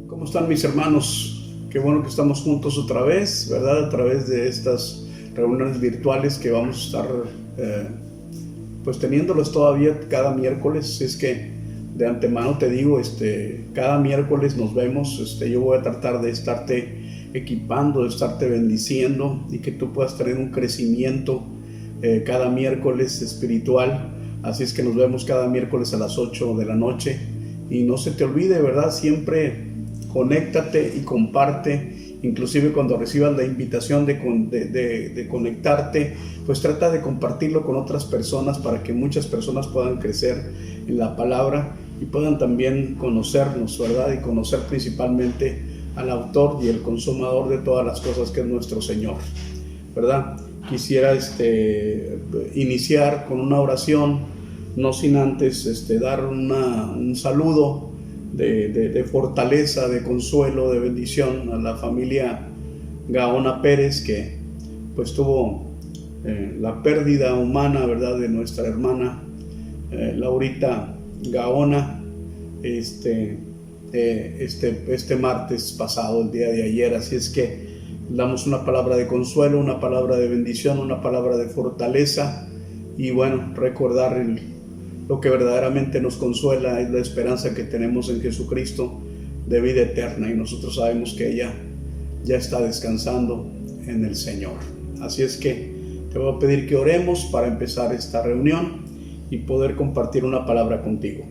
¿Cómo están mis hermanos? Qué bueno que estamos juntos otra vez, ¿verdad? A través de estas reuniones virtuales que vamos a estar pues teniéndolas todavía cada miércoles. Es que de antemano te digo, cada miércoles nos vemos. Yo voy a tratar de estarte equipando, de estarte bendiciendo y que tú puedas tener un crecimiento cada miércoles espiritual. Así es que nos vemos cada miércoles a las 8 de la noche. Y no se te olvide, ¿verdad? Siempre conéctate y comparte. Inclusive cuando recibas la invitación de conectarte, pues trata de compartirlo con otras personas para que muchas personas puedan crecer en la palabra y puedan también conocernos, ¿verdad? Y conocer principalmente al autor y el consumador de todas las cosas, que es nuestro Señor, ¿verdad? Quisiera iniciar con una oración, no sin antes dar un saludo de fortaleza, de consuelo, de bendición a la familia Gaona Pérez, que pues tuvo la pérdida humana, ¿verdad?, de nuestra hermana Laurita Gaona este martes pasado, el día de ayer. Así es que damos una palabra de consuelo, una palabra de bendición, una palabra de fortaleza, y bueno, recordar lo que verdaderamente nos consuela es la esperanza que tenemos en Jesucristo de vida eterna, y nosotros sabemos que ella ya está descansando en el Señor. Así es que te voy a pedir que oremos para empezar esta reunión y poder compartir una palabra contigo.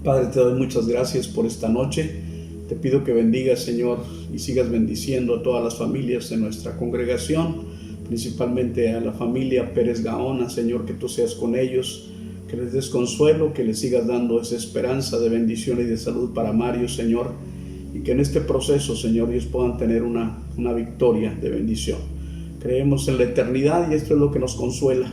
Padre, te doy muchas gracias por esta noche. Te pido que bendigas, Señor, y sigas bendiciendo a todas las familias de nuestra congregación, principalmente a la familia Pérez Gaona, Señor, que tú seas con ellos, que les des consuelo, que les sigas dando esa esperanza de bendición y de salud para Mario, Señor, y que en este proceso, Señor, ellos puedan tener una victoria de bendición. Creemos en la eternidad y esto es lo que nos consuela,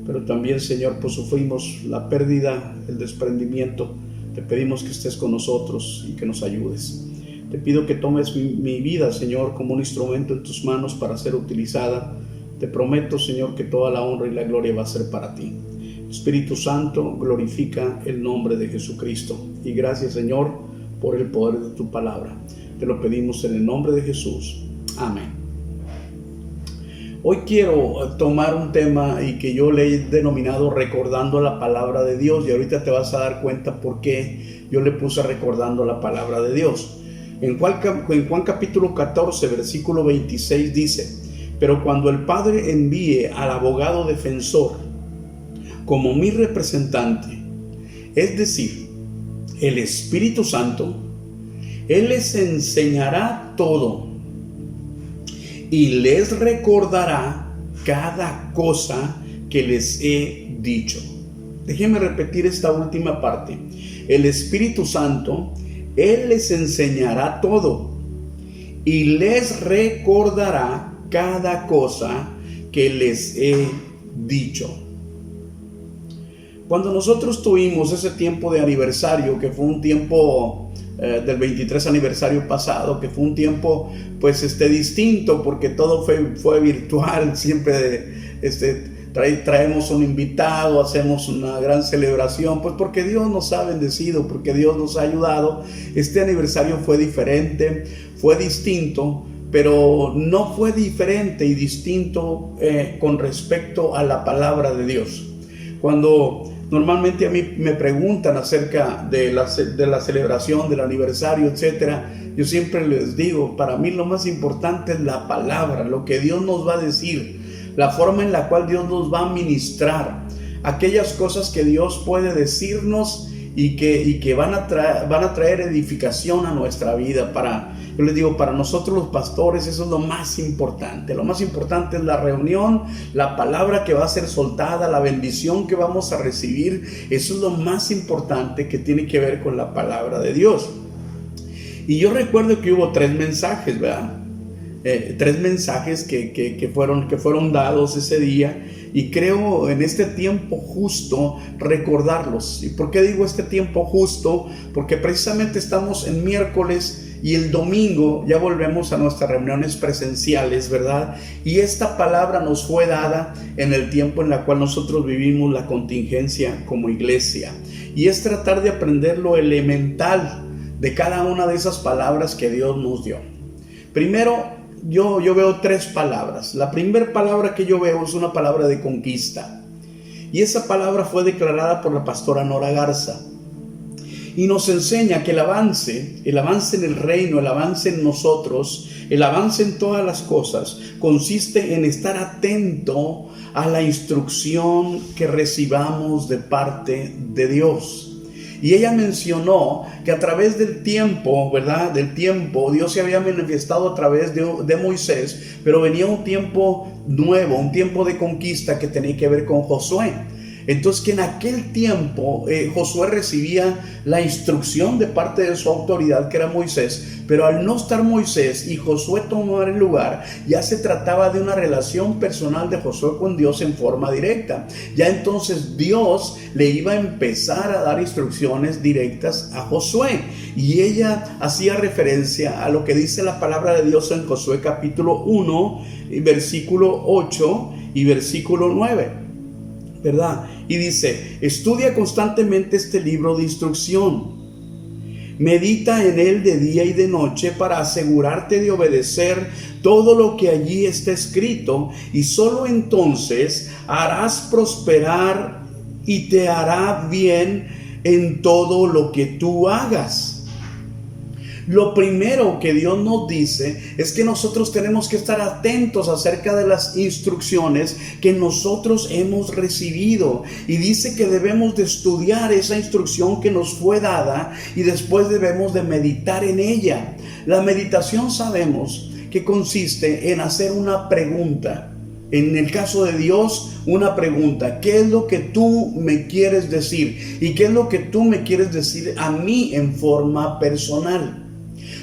pero también, Señor, pues sufrimos la pérdida, el desprendimiento. Te pedimos que estés con nosotros y que nos ayudes. Te pido que tomes mi vida, Señor, como un instrumento en tus manos para ser utilizada. Te prometo, Señor, que toda la honra y la gloria va a ser para ti. Espíritu Santo, glorifica el nombre de Jesucristo. Y gracias, Señor, por el poder de tu palabra. Te lo pedimos en el nombre de Jesús. Amén. Hoy quiero tomar un tema y que yo le he denominado recordando la palabra de Dios, y ahorita te vas a dar cuenta por qué yo le puse recordando la palabra de Dios. En Juan capítulo 14, versículo 26 dice: pero cuando el Padre envíe al abogado defensor como mi representante, es decir, el Espíritu Santo, Él les enseñará todo y les recordará cada cosa que les he dicho. Déjenme repetir esta última parte. El Espíritu Santo, Él les enseñará todo y les recordará cada cosa que les he dicho. Cuando nosotros tuvimos ese tiempo de aniversario, que fue un tiempo del 23 aniversario pasado, que fue un tiempo pues distinto, porque todo fue virtual. Siempre traemos un invitado, hacemos una gran celebración, pues porque Dios nos ha bendecido, porque Dios nos ha ayudado. Este aniversario fue diferente, fue distinto, pero no fue diferente y distinto con respecto a la palabra de Dios. Cuando normalmente a mí me preguntan acerca de la celebración, del aniversario, etcétera, yo siempre les digo, para mí lo más importante es la palabra, lo que Dios nos va a decir, la forma en la cual Dios nos va a ministrar, aquellas cosas que Dios puede decirnos y que van a traer edificación a nuestra vida. Yo les digo, para nosotros los pastores eso es lo más importante. Lo más importante es la reunión, la palabra que va a ser soltada, la bendición que vamos a recibir. Eso es lo más importante que tiene que ver con la palabra de Dios. Y yo recuerdo que hubo 3 mensajes, ¿verdad? 3 mensajes que fueron dados ese día, y creo en este tiempo justo recordarlos. ¿Y por qué digo este tiempo justo? Porque precisamente estamos en miércoles y el domingo ya volvemos a nuestras reuniones presenciales, ¿verdad? Y esta palabra nos fue dada en el tiempo en el cual nosotros vivimos la contingencia como iglesia, y es tratar de aprender lo elemental de cada una de esas palabras que Dios nos dio. Primero, yo veo 3 palabras. La primera palabra que yo veo es una palabra de conquista. Y esa palabra fue declarada por la pastora Nora Garza. Y nos enseña que el avance en el reino, el avance en nosotros, el avance en todas las cosas, consiste en estar atento a la instrucción que recibamos de parte de Dios. Y ella mencionó que a través del tiempo, ¿verdad? Del tiempo, Dios se había manifestado a través de Moisés, pero venía un tiempo nuevo, un tiempo de conquista que tenía que ver con Josué. Entonces, que en aquel tiempo Josué recibía la instrucción de parte de su autoridad, que era Moisés, pero al no estar Moisés y Josué tomar el lugar, ya se trataba de una relación personal de Josué con Dios en forma directa. Ya entonces Dios le iba a empezar a dar instrucciones directas a Josué. Y ella hacía referencia a lo que dice la palabra de Dios en Josué capítulo 1, versículo 8 y versículo 9. ¿Verdad? Y dice: estudia constantemente este libro de instrucción, medita en él de día y de noche para asegurarte de obedecer todo lo que allí está escrito, y solo entonces harás prosperar y te hará bien en todo lo que tú hagas. Lo primero que Dios nos dice es que nosotros tenemos que estar atentos acerca de las instrucciones que nosotros hemos recibido. Y dice que debemos de estudiar esa instrucción que nos fue dada y después debemos de meditar en ella. La meditación sabemos que consiste en hacer una pregunta. En el caso de Dios, una pregunta: ¿qué es lo que tú me quieres decir? ¿Y qué es lo que tú me quieres decir a mí en forma personal?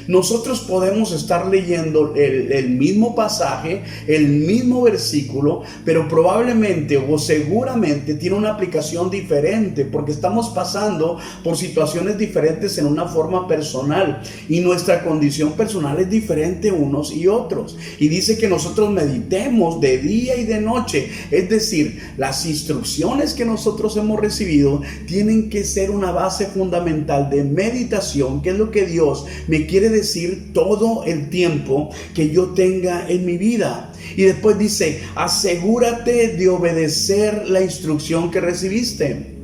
Nosotros podemos estar leyendo el mismo pasaje, el mismo versículo, pero probablemente o seguramente tiene una aplicación diferente, porque estamos pasando por situaciones diferentes en una forma personal, y nuestra condición personal es diferente unos y otros. Y dice que nosotros meditemos de día y de noche, es decir, las instrucciones que nosotros hemos recibido tienen que ser una base fundamental de meditación, que es lo que Dios me quiere decir todo el tiempo que yo tenga en mi vida. Y después dice: asegúrate de obedecer la instrucción que recibiste.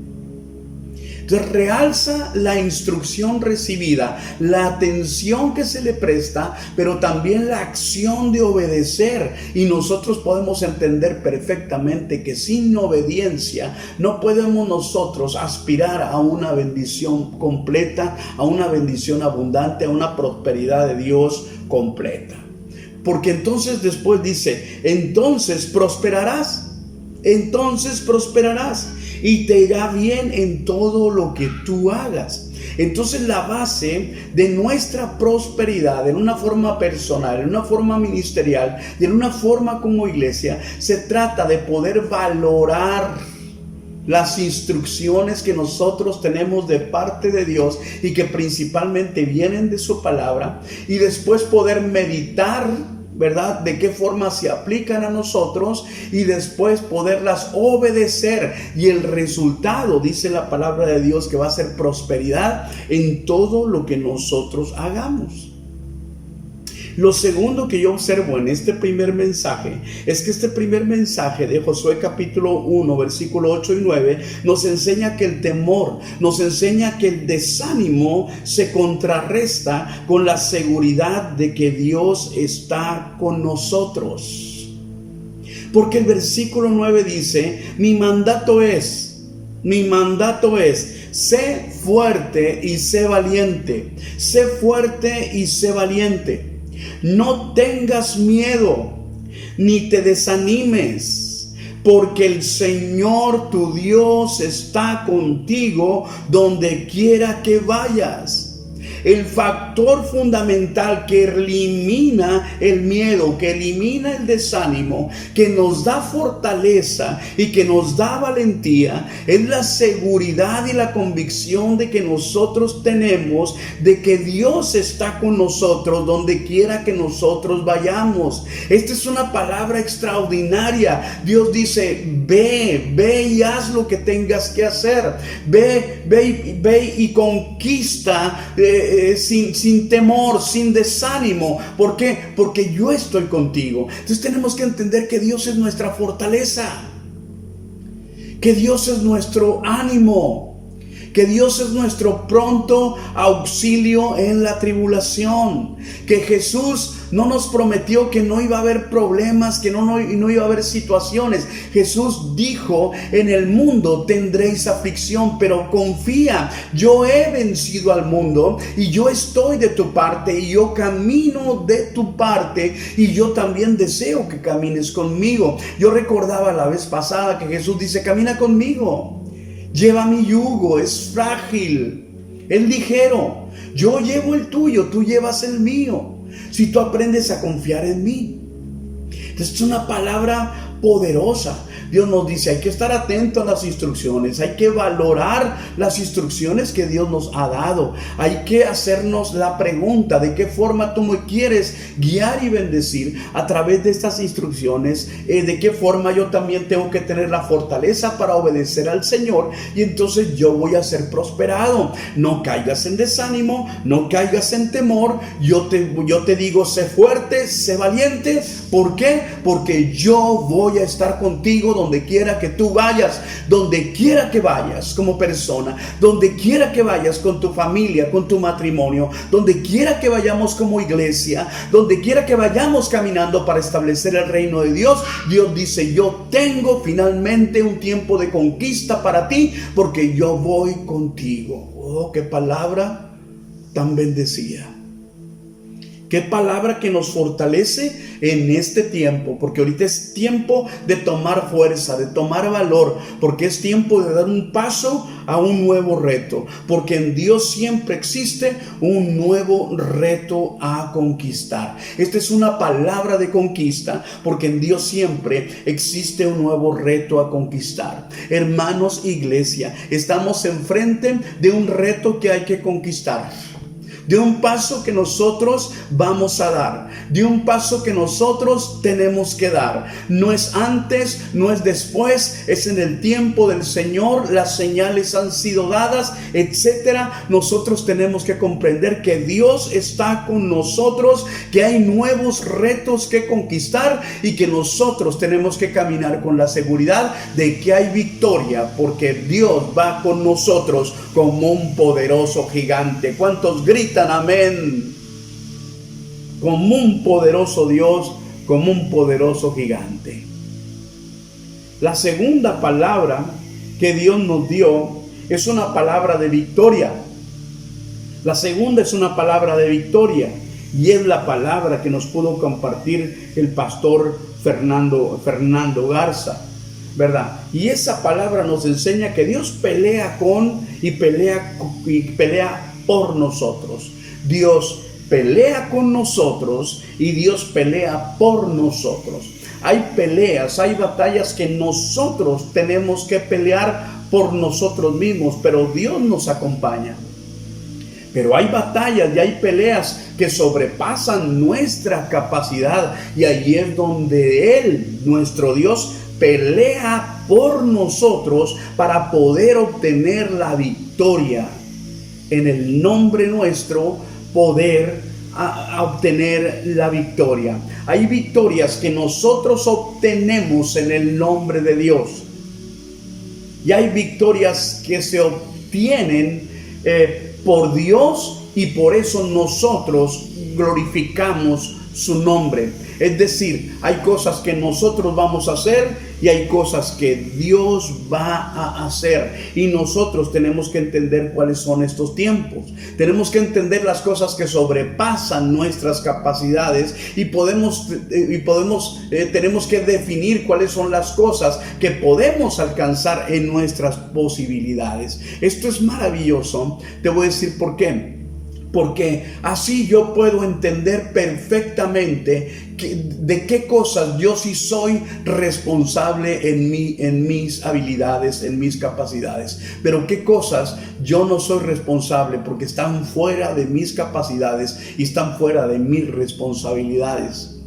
Entonces realza la instrucción recibida, la atención que se le presta, pero también la acción de obedecer. Y nosotros podemos entender perfectamente que sin obediencia no podemos nosotros aspirar a una bendición completa, a una bendición abundante, a una prosperidad de Dios completa. Porque entonces después dice: entonces prosperarás y te irá bien en todo lo que tú hagas. Entonces la base de nuestra prosperidad en una forma personal, en una forma ministerial y en una forma como iglesia, se trata de poder valorar las instrucciones que nosotros tenemos de parte de Dios y que principalmente vienen de su palabra, y después poder meditar, ¿verdad?, de qué forma se aplican a nosotros, y después poderlas obedecer. Y el resultado, dice la palabra de Dios, que va a ser prosperidad en todo lo que nosotros hagamos. Lo segundo que yo observo en este primer mensaje es que este primer mensaje de Josué capítulo 1 versículo 8 y 9 nos enseña que el temor, nos enseña que el desánimo se contrarresta con la seguridad de que Dios está con nosotros. Porque el versículo 9 dice: mi mandato es, sé fuerte y sé valiente, sé fuerte y sé valiente. No tengas miedo, ni te desanimes, porque el Señor tu Dios está contigo donde quiera que vayas. El factor fundamental que elimina el miedo, que elimina el desánimo, que nos da fortaleza y que nos da valentía, es la seguridad y la convicción de que nosotros tenemos de que Dios está con nosotros donde quiera que nosotros vayamos. Esta es una palabra extraordinaria. Dios dice: ve y haz lo que tengas que hacer. Ve y conquista sin temor, sin desánimo. ¿Por qué? Porque yo estoy contigo. Entonces tenemos que entender que Dios es nuestra fortaleza, que Dios es nuestro ánimo, que Dios es nuestro pronto auxilio en la tribulación, que Jesús no nos prometió que no iba a haber problemas, que no iba a haber situaciones. Jesús dijo: en el mundo tendréis aflicción, pero confía, yo he vencido al mundo y yo estoy de tu parte y yo camino de tu parte y yo también deseo que camines conmigo. Yo recordaba la vez pasada que Jesús dice: camina conmigo. Lleva mi yugo, es frágil, es ligero. Yo llevo el tuyo, tú llevas el mío. Si tú aprendes a confiar en mí. Entonces es una palabra poderosa. Dios nos dice: hay que estar atento a las instrucciones, hay que valorar las instrucciones que Dios nos ha dado. Hay que hacernos la pregunta: ¿de qué forma tú me quieres guiar y bendecir a través de estas instrucciones? ¿De qué forma yo también tengo que tener la fortaleza para obedecer al Señor? Y entonces yo voy a ser prosperado. No caigas en desánimo, no caigas en temor. Yo te digo: sé fuerte, sé valiente. ¿Por qué? Porque yo voy a estar contigo donde quiera que tú vayas, donde quiera que vayas como persona, donde quiera que vayas con tu familia, con tu matrimonio, donde quiera que vayamos como iglesia, donde quiera que vayamos caminando para establecer el reino de Dios. Dios dice: yo tengo finalmente un tiempo de conquista para ti, porque yo voy contigo. Oh, qué palabra tan bendecida. Qué palabra que nos fortalece en este tiempo, porque ahorita es tiempo de tomar fuerza, de tomar valor, porque es tiempo de dar un paso a un nuevo reto, porque en Dios siempre existe un nuevo reto a conquistar. Esta es una palabra de conquista, porque en Dios siempre existe un nuevo reto a conquistar. Hermanos, iglesia, estamos enfrente de un reto que hay que conquistar, de un paso que nosotros vamos a dar, de un paso que nosotros tenemos que dar. No es antes, no es después, es en el tiempo del Señor. Las señales han sido dadas, etcétera. Nosotros tenemos que comprender que Dios está con nosotros, que hay nuevos retos que conquistar y que nosotros tenemos que caminar con la seguridad de que hay victoria, porque Dios va con nosotros como un poderoso gigante. ¿Cuántos gritan amén? Como un poderoso Dios, como un poderoso gigante. La segunda palabra que Dios nos dio es una palabra de victoria. La segunda es una palabra de victoria, y es la palabra que nos pudo compartir el pastor Fernando Garza, ¿verdad? Y esa palabra nos enseña que Dios pelea con y pelea por nosotros. Dios pelea con nosotros y Dios pelea por nosotros. Hay peleas, hay batallas que nosotros tenemos que pelear por nosotros mismos, pero Dios nos acompaña. Pero hay batallas y hay peleas que sobrepasan nuestra capacidad, y allí es donde Él, nuestro Dios, pelea por nosotros para poder obtener la victoria. En el nombre nuestro poder a obtener la victoria. Hay victorias que nosotros obtenemos en el nombre de Dios, y hay victorias que se obtienen por Dios, y por eso nosotros glorificamos su nombre. Es decir, hay cosas que nosotros vamos a hacer y hay cosas que Dios va a hacer, y nosotros tenemos que entender cuáles son estos tiempos. Tenemos que entender las cosas que sobrepasan nuestras capacidades, y tenemos que definir cuáles son las cosas que podemos alcanzar en nuestras posibilidades. Esto es maravilloso. Te voy a decir por qué. Porque así yo puedo entender perfectamente de qué cosas yo sí soy responsable en mis habilidades, en mis capacidades. Pero qué cosas yo no soy responsable, porque están fuera de mis capacidades y están fuera de mis responsabilidades.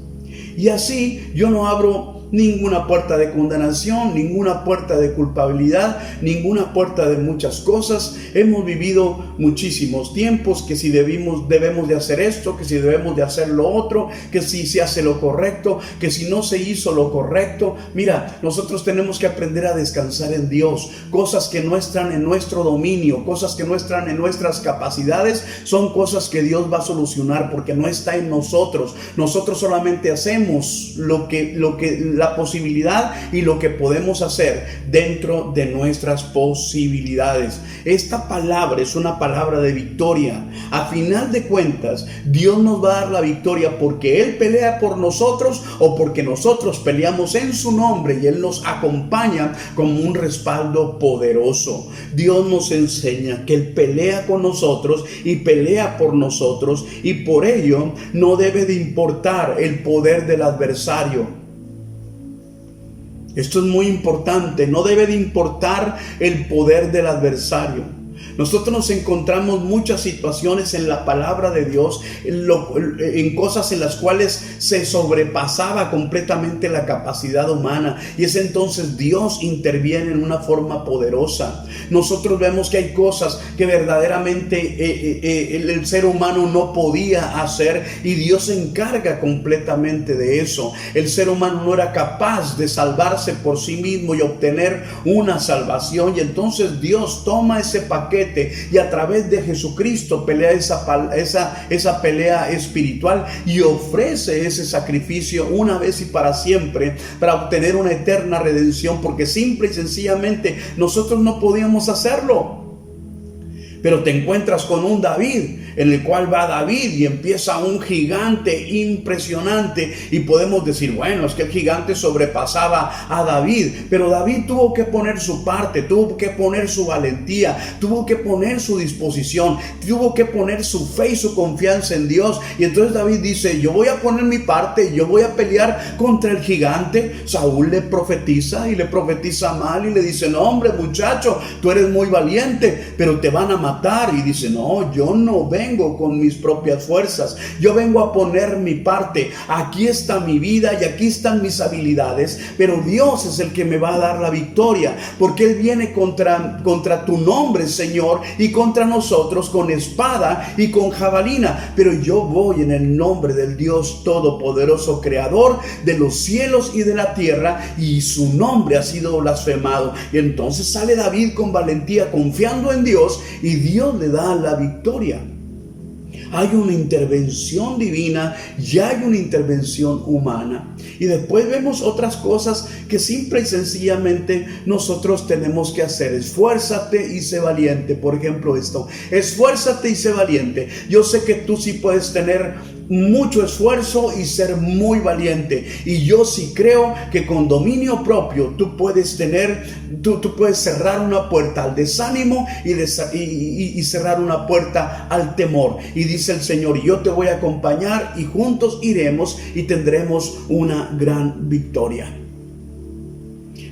Y así yo no abro ninguna puerta de condenación, ninguna puerta de culpabilidad, ninguna puerta de muchas cosas. Hemos vivido muchísimos tiempos que si debemos de hacer esto, que si debemos de hacer lo otro, que si se hace lo correcto, que si no se hizo lo correcto. Mira, nosotros tenemos que aprender a descansar en Dios. Cosas que no están en nuestro dominio, cosas que no están en nuestras capacidades, son cosas que Dios va a solucionar porque no está en nosotros. Nosotros solamente hacemos lo que la posibilidad y lo que podemos hacer dentro de nuestras posibilidades. Esta palabra es una palabra de victoria. A final de cuentas, Dios nos va a dar la victoria porque Él pelea por nosotros o porque nosotros peleamos en su nombre y Él nos acompaña como un respaldo poderoso. Dios nos enseña que Él pelea con nosotros y pelea por nosotros, y por ello no debe de importar el poder del adversario. Esto es muy importante, no debe de importar el poder del adversario. Nosotros nos encontramos muchas situaciones en la palabra de Dios, en cosas en las cuales se sobrepasaba completamente la capacidad humana, y es entonces Dios interviene en una forma poderosa. Nosotros vemos que hay cosas que verdaderamente el ser humano no podía hacer, y Dios se encarga completamente de eso. El ser humano no era capaz de salvarse por sí mismo y obtener una salvación, y entonces Dios toma ese paquete y a través de Jesucristo pelea esa pelea espiritual y ofrece ese sacrificio una vez y para siempre para obtener una eterna redención, porque simple y sencillamente nosotros no podíamos hacerlo. Pero te encuentras con un David, en el cual va David y empieza un gigante impresionante, y podemos decir, bueno, es que el gigante sobrepasaba a David, pero David tuvo que poner su parte, tuvo que poner su valentía, tuvo que poner su disposición, tuvo que poner su fe y su confianza en Dios. Y entonces David dice, yo voy a poner mi parte, yo voy a pelear contra el gigante. Saúl le profetiza y le profetiza mal y le dice, no hombre muchacho, tú eres muy valiente, pero te van a matar. Y dice, no, yo no vengo con mis propias fuerzas, yo vengo a poner mi parte. Aquí está mi vida y aquí están mis habilidades, pero Dios es el que me va a dar la victoria, porque Él viene contra tu nombre, Señor, y contra nosotros con espada y con jabalina, pero yo voy en el nombre del Dios Todopoderoso, Creador de los cielos y de la tierra, y su nombre ha sido blasfemado. Y entonces sale David con valentía, confiando en Dios, y Dios le da la victoria. Hay una intervención divina y hay una intervención humana. Y después vemos otras cosas que simple y sencillamente nosotros tenemos que hacer. Esfuérzate y sé valiente. Por ejemplo, esto: esfuérzate y sé valiente. Yo sé que tú sí puedes tener mucho esfuerzo y ser muy valiente, y yo sí creo que con dominio propio tú puedes cerrar una puerta al desánimo y cerrar una puerta al temor. Y dice el Señor, yo te voy a acompañar y juntos iremos y tendremos una gran victoria.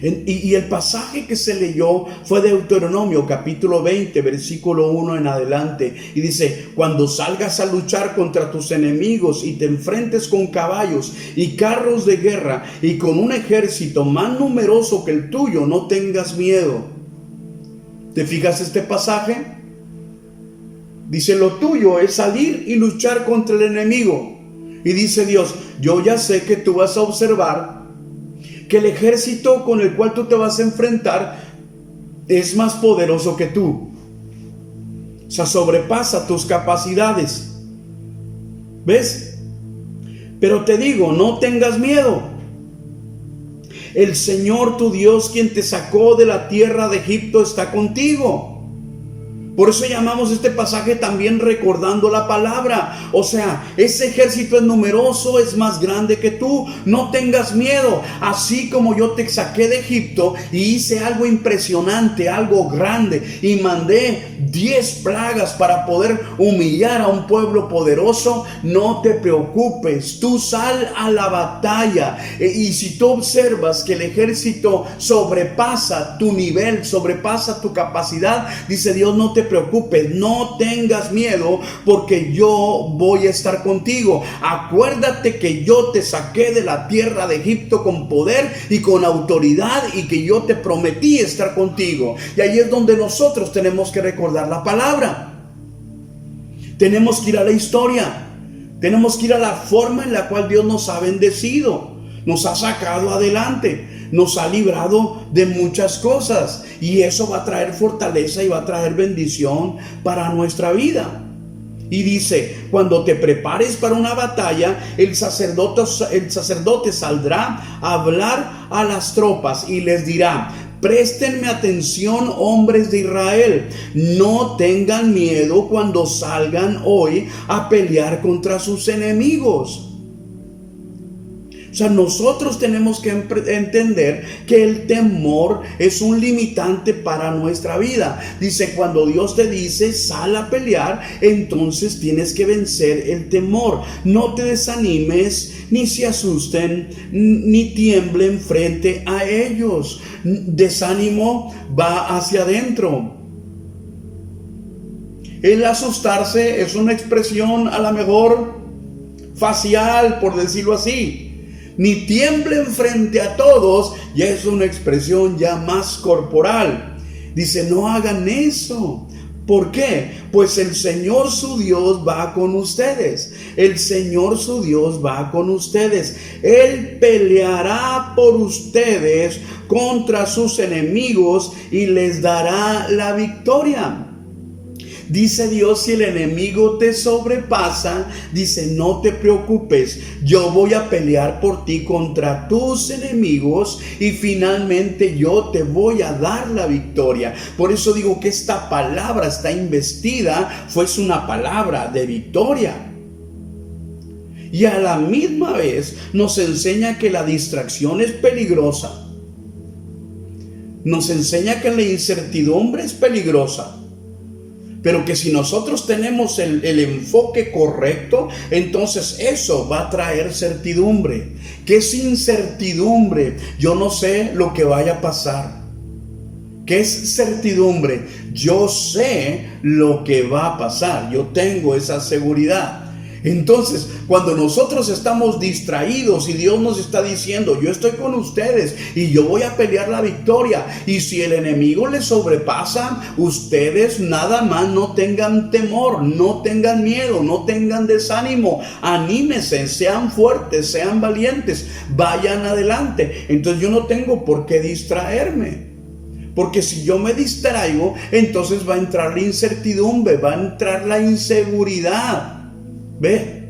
Y el pasaje que se leyó fue de Deuteronomio capítulo 20, versículo 1 en adelante. Y dice, cuando salgas a luchar contra tus enemigos y te enfrentes con caballos y carros de guerra y con un ejército más numeroso que el tuyo, no tengas miedo. ¿Te fijas este pasaje? Dice, lo tuyo es salir y luchar contra el enemigo. Y dice Dios, yo ya sé que tú vas a observar que el ejército con el cual tú te vas a enfrentar es más poderoso que tú. O sea, sobrepasa tus capacidades. ¿Ves? Pero te digo, no tengas miedo. El Señor tu Dios, quien te sacó de la tierra de Egipto, está contigo. Por eso llamamos este pasaje también recordando la palabra. O sea, ese ejército es numeroso, es más grande que tú. No tengas miedo. Así como yo te saqué de Egipto y hice algo impresionante, algo grande, y mandé 10 plagas para poder humillar a un pueblo poderoso, no te preocupes. Tú sal a la batalla. Y si tú observas que el ejército sobrepasa tu nivel, sobrepasa tu capacidad, dice Dios, no te te preocupes, no tengas miedo, porque yo voy a estar contigo. Acuérdate que yo te saqué de la tierra de Egipto con poder y con autoridad, y que yo te prometí estar contigo. Y ahí es donde nosotros tenemos que recordar la palabra. Tenemos que ir a la historia. Tenemos que ir a la forma en la cual Dios nos ha bendecido, nos ha sacado adelante, nos ha librado de muchas cosas, y eso va a traer fortaleza y va a traer bendición para nuestra vida. Y dice: cuando te prepares para una batalla, el sacerdote saldrá a hablar a las tropas y les dirá: préstenme atención, hombres de Israel, no tengan miedo cuando salgan hoy a pelear contra sus enemigos. O sea, nosotros tenemos que entender que el temor es un limitante para nuestra vida. Dice, cuando Dios te dice sal a pelear, entonces tienes que vencer el temor. No te desanimes, ni se asusten, ni tiemblen frente a ellos. Desánimo va hacia adentro. El asustarse es una expresión a lo mejor facial, por decirlo así. Ni tiemblen frente a todos, ya es una expresión ya más corporal. Dice, no hagan eso. ¿Por qué? Pues el Señor su Dios va con ustedes. El Señor su Dios va con ustedes. Él peleará por ustedes contra sus enemigos y les dará la victoria. Dice Dios, si el enemigo te sobrepasa, dice, no te preocupes, yo voy a pelear por ti contra tus enemigos y finalmente yo te voy a dar la victoria. Por eso digo que esta palabra está investida, fue una palabra de victoria. Y a la misma vez nos enseña que la distracción es peligrosa. Nos enseña que la incertidumbre es peligrosa. Pero que si nosotros tenemos el enfoque correcto, entonces eso va a traer certidumbre. ¿Qué es incertidumbre? Yo no sé lo que vaya a pasar. ¿Qué es certidumbre? Yo sé lo que va a pasar. Yo tengo esa seguridad. Entonces, cuando nosotros estamos distraídos y Dios nos está diciendo, yo estoy con ustedes y yo voy a pelear la victoria, y si el enemigo les sobrepasa, ustedes nada más no tengan temor, no tengan miedo, no tengan desánimo, anímense, sean fuertes, sean valientes, vayan adelante. Entonces yo no tengo por qué distraerme. Porque si yo me distraigo, entonces va a entrar la incertidumbre, va a entrar la inseguridad. ¿Ve?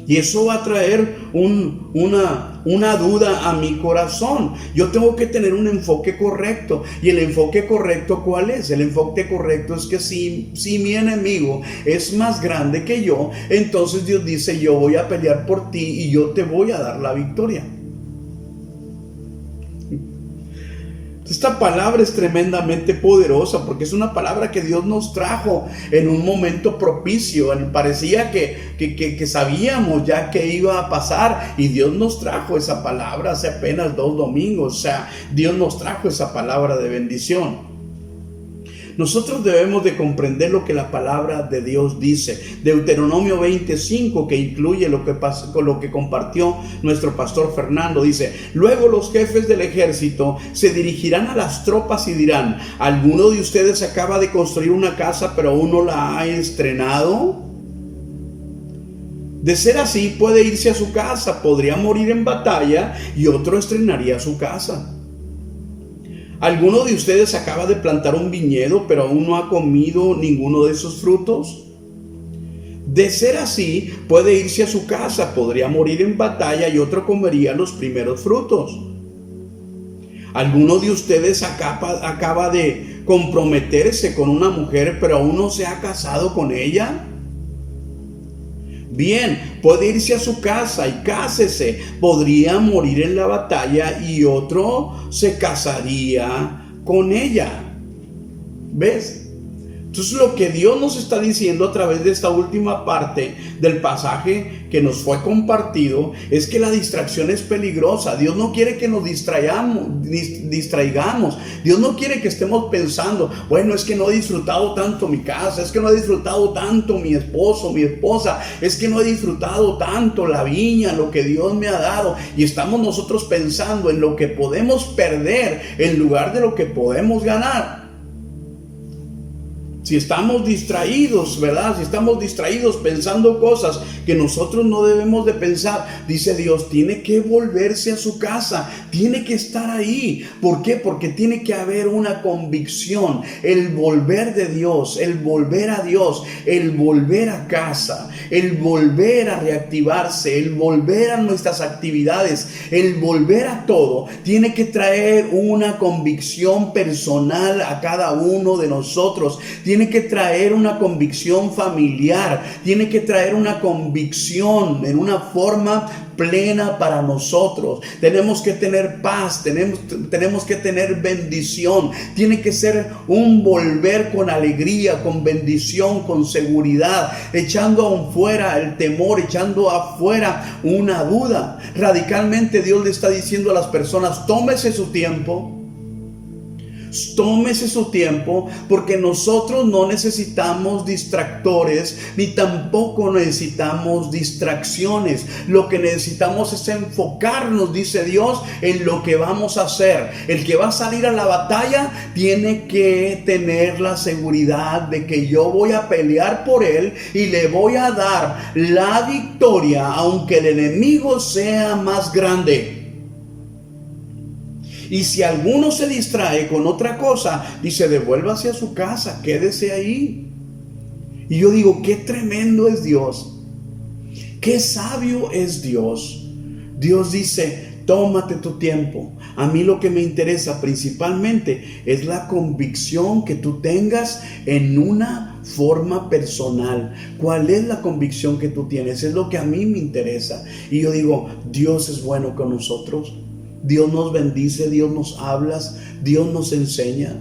Y eso va a traer una duda a mi corazón. Yo tengo que tener un enfoque correcto. ¿Y el enfoque correcto cuál es? El enfoque correcto es que si mi enemigo es más grande que yo, entonces Dios dice, yo voy a pelear por ti y yo te voy a dar la victoria. Esta palabra es tremendamente poderosa porque es una palabra que Dios nos trajo en un momento propicio. Parecía que sabíamos ya que iba a pasar, y Dios nos trajo esa palabra hace apenas 2 domingos. O sea, Dios nos trajo esa palabra de bendición. Nosotros debemos de comprender lo que la palabra de Dios dice. Deuteronomio 25, que incluye lo que compartió nuestro pastor Fernando, dice: luego los jefes del ejército se dirigirán a las tropas y dirán, ¿alguno de ustedes acaba de construir una casa pero aún no la ha estrenado? De ser así, puede irse a su casa, podría morir en batalla y otro estrenaría su casa. ¿Alguno de ustedes acaba de plantar un viñedo, pero aún no ha comido ninguno de esos frutos? De ser así, puede irse a su casa, podría morir en batalla y otro comería los primeros frutos. ¿Alguno de ustedes acaba de comprometerse con una mujer, pero aún no se ha casado con ella? Bien, puede irse a su casa y cásese, podría morir en la batalla y otro se casaría con ella. ¿Ves? Entonces lo que Dios nos está diciendo a través de esta última parte del pasaje que nos fue compartido es que la distracción es peligrosa. Dios no quiere que nos distraigamos. Dios no quiere que estemos pensando, bueno, es que no he disfrutado tanto mi casa, es que no he disfrutado tanto mi esposo, mi esposa, es que no he disfrutado tanto la viña, lo que Dios me ha dado. Y estamos nosotros pensando en lo que podemos perder en lugar de lo que podemos ganar. Si estamos distraídos, ¿verdad? Si estamos distraídos pensando cosas que nosotros no debemos de pensar, dice Dios, tiene que volverse a su casa, tiene que estar ahí. ¿Por qué? Porque tiene que haber una convicción, el volver de Dios, el volver a Dios, el volver a casa, el volver a reactivarse, el volver a nuestras actividades, el volver a todo. Tiene que traer una convicción personal a cada uno de nosotros. Tiene que traer una convicción familiar, tiene que traer una convicción en una forma plena para nosotros. Tenemos que tener paz, tenemos que tener bendición. Tiene que ser un volver con alegría, con bendición, con seguridad, echando afuera el temor, echando afuera una duda. Radicalmente Dios le está diciendo a las personas, tómese su tiempo. Tómese su tiempo, porque nosotros no necesitamos distractores ni tampoco necesitamos distracciones. Lo que necesitamos es enfocarnos, dice Dios, en lo que vamos a hacer. El que va a salir a la batalla tiene que tener la seguridad de que yo voy a pelear por él y le voy a dar la victoria, aunque el enemigo sea más grande. Y si alguno se distrae con otra cosa, dice, devuélvase a su casa, quédese ahí. Y yo digo, qué tremendo es Dios. Qué sabio es Dios. Dios dice, tómate tu tiempo. A mí lo que me interesa principalmente es la convicción que tú tengas en una forma personal. ¿Cuál es la convicción que tú tienes? Es lo que a mí me interesa. Y yo digo, Dios es bueno con nosotros. Dios nos bendice, Dios nos habla, Dios nos enseña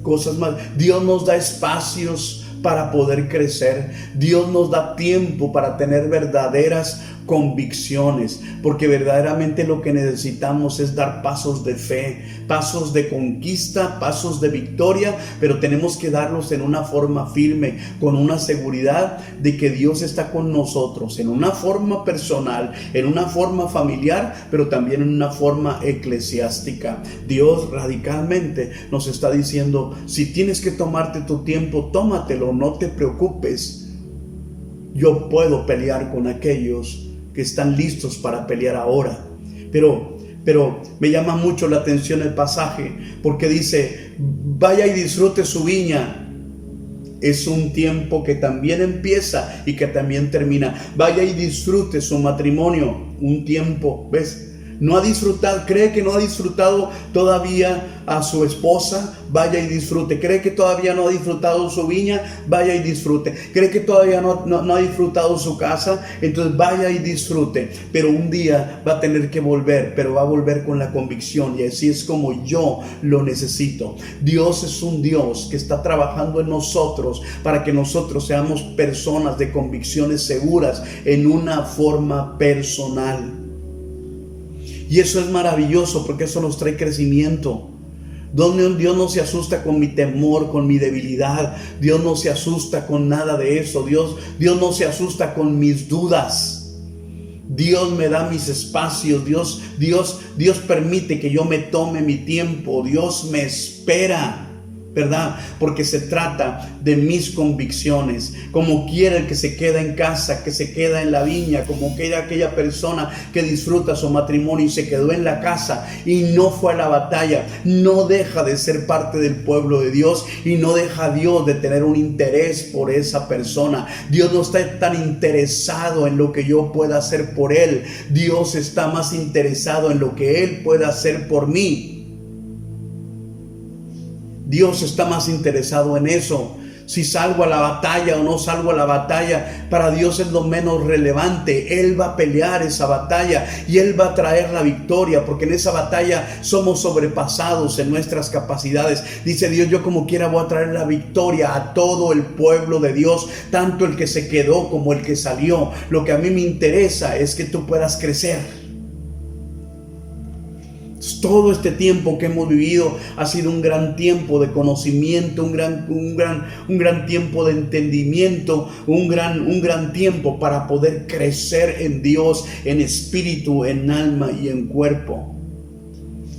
cosas más. Dios nos da espacios para poder crecer. Dios nos da tiempo para tener verdaderas convicciones, porque verdaderamente lo que necesitamos es dar pasos de fe, pasos de conquista, pasos de victoria, pero tenemos que darlos en una forma firme, con una seguridad de que Dios está con nosotros, en una forma personal, en una forma familiar, pero también en una forma eclesiástica. Dios radicalmente nos está diciendo, si tienes que tomarte tu tiempo, tómatelo, no te preocupes. Yo puedo pelear con aquellos que están listos para pelear ahora. Pero me llama mucho la atención el pasaje, porque dice, vaya y disfrute su viña. Es un tiempo que también empieza y que también termina. Vaya y disfrute su matrimonio. Un tiempo, ¿ves? No ha disfrutado, cree que no ha disfrutado todavía a su esposa, vaya y disfrute. Cree que todavía no ha disfrutado su viña, vaya y disfrute. Cree que todavía no ha disfrutado su casa, entonces vaya y disfrute. Pero un día va a tener que volver, pero va a volver con la convicción, y así es como yo lo necesito. Dios es un Dios que está trabajando en nosotros para que nosotros seamos personas de convicciones seguras en una forma personal. Y eso es maravilloso, porque eso nos trae crecimiento. Dios no se asusta con mi temor, con mi debilidad. Dios no se asusta con nada de eso. Dios no se asusta con mis dudas. Dios me da mis espacios. Dios permite que yo me tome mi tiempo. Dios me espera, ¿verdad? Porque se trata de mis convicciones. Como quiera el que se queda en casa, que se queda en la viña, como quiera aquella persona que disfruta su matrimonio y se quedó en la casa y no fue a la batalla, no deja de ser parte del pueblo de Dios y no deja a Dios de tener un interés por esa persona. Dios no está tan interesado en lo que yo pueda hacer por Él. Dios está más interesado en lo que Él pueda hacer por mí. Dios está más interesado en eso. Si salgo a la batalla o no salgo a la batalla, para Dios es lo menos relevante. Él va a pelear esa batalla y Él va a traer la victoria, porque en esa batalla somos sobrepasados en nuestras capacidades. Dice Dios: yo como quiera voy a traer la victoria a todo el pueblo de Dios, tanto el que se quedó como el que salió. Lo que a mí me interesa es que tú puedas crecer. Todo este tiempo que hemos vivido ha sido un gran tiempo de conocimiento, un gran tiempo de entendimiento, un gran tiempo para poder crecer en Dios, en espíritu, en alma y en cuerpo.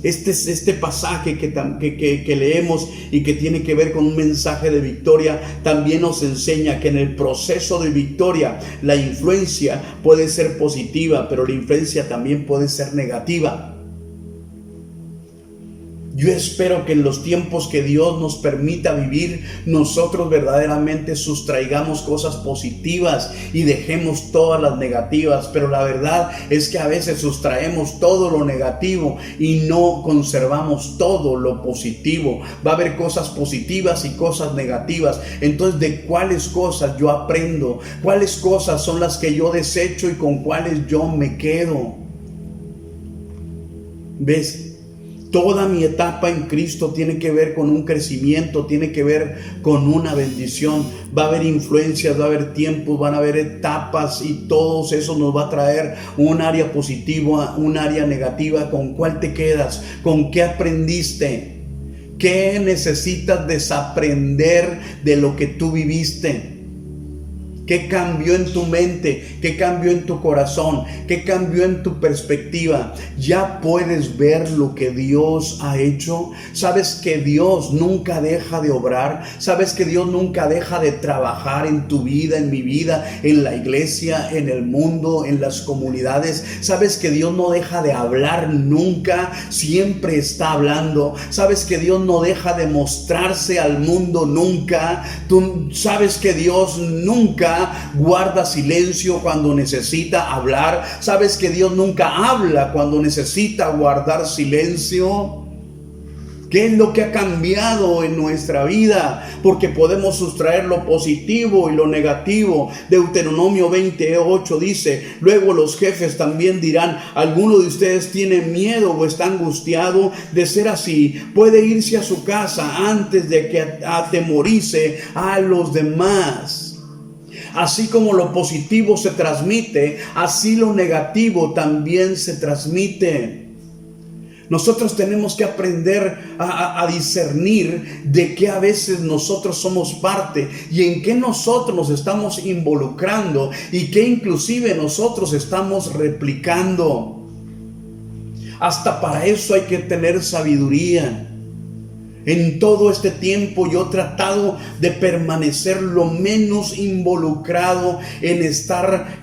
Este pasaje que leemos y que tiene que ver con un mensaje de victoria, también nos enseña que en el proceso de victoria la influencia puede ser positiva, pero la influencia también puede ser negativa. Yo espero que en los tiempos que Dios nos permita vivir, nosotros verdaderamente sustraigamos cosas positivas y dejemos todas las negativas. Pero la verdad es que a veces sustraemos todo lo negativo y no conservamos todo lo positivo. Va a haber cosas positivas y cosas negativas. Entonces, ¿de cuáles cosas yo aprendo? ¿Cuáles cosas son las que yo desecho y con cuáles yo me quedo? ¿Ves? Toda mi etapa en Cristo tiene que ver con un crecimiento, tiene que ver con una bendición. Va a haber influencias, va a haber tiempos, van a haber etapas, y todo eso nos va a traer un área positiva, un área negativa. ¿Con cuál te quedas? ¿Con qué aprendiste? ¿Qué necesitas desaprender de lo que tú viviste? ¿Qué cambió en tu mente? ¿Qué cambió en tu corazón? ¿Qué cambió en tu perspectiva? ¿Ya puedes ver lo que Dios ha hecho? ¿Sabes que Dios nunca deja de obrar? ¿Sabes que Dios nunca deja de trabajar en tu vida, en mi vida, en la iglesia, en el mundo, en las comunidades? ¿Sabes que Dios no deja de hablar nunca? Siempre está hablando. ¿Sabes que Dios no deja de mostrarse al mundo nunca? Tú sabes que Dios nunca guarda silencio cuando necesita hablar. ¿Sabes que Dios nunca habla cuando necesita guardar silencio? ¿Qué es lo que ha cambiado en nuestra vida? Porque podemos sustraer lo positivo y lo negativo. Deuteronomio 28 dice: luego los jefes también dirán: ¿alguno de ustedes tiene miedo o está angustiado? De ser así, puede irse a su casa antes de que atemorice a los demás. Así como lo positivo se transmite, así lo negativo también se transmite. Nosotros tenemos que aprender a discernir de qué a veces nosotros somos parte y en qué nosotros nos estamos involucrando y qué inclusive nosotros estamos replicando. Hasta para eso hay que tener sabiduría. En todo este tiempo yo he tratado de permanecer lo menos involucrado en estar